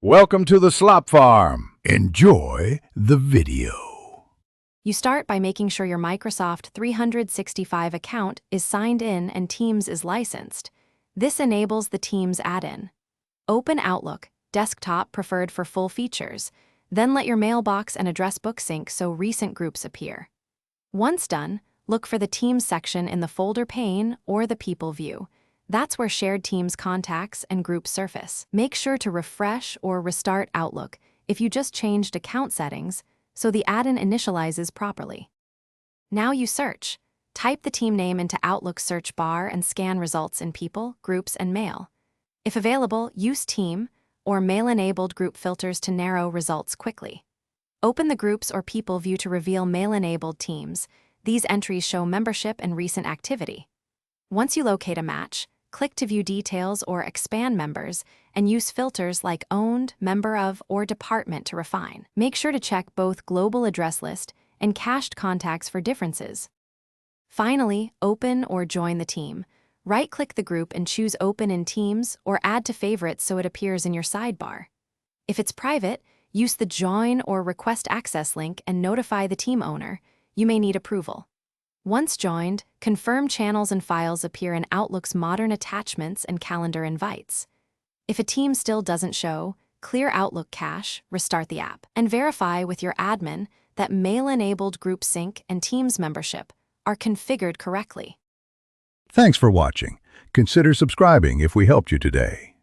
Welcome to the Slop Farm. Enjoy the video. You start by making sure your Microsoft 365 account is signed in and Teams is licensed. This enables the Teams add-in. Open Outlook, desktop preferred for full features. Then let your mailbox and address book sync so recent groups appear. Once done, look for the Teams section in the folder pane or the People view. That's where shared Teams contacts and groups surface. Make sure to refresh or restart Outlook if you just changed account settings so the add-in initializes properly. Now you search. Type the team name into Outlook's search bar and scan results in People, Groups, and Mail. If available, use Team or Mail-enabled group filters to narrow results quickly. Open the Groups or People view to reveal Mail-enabled teams. These entries show membership and recent activity. Once you locate a match, click to view details or expand members, and use filters like Owned, Member of, or Department to refine. Make sure to check both Global Address List and Cached Contacts for differences. Finally, open or join the team. Right-click the group and choose Open in Teams or Add to Favorites so it appears in your sidebar. If it's private, use the Join or Request Access link and notify the team owner. You may need approval. Once joined, confirm channels and files appear in Outlook's modern attachments and calendar invites. If a team still doesn't show, clear Outlook cache, restart the app, and verify with your admin that Mail-enabled group sync and Teams membership are configured correctly. Thanks for watching. Consider subscribing if we helped you today.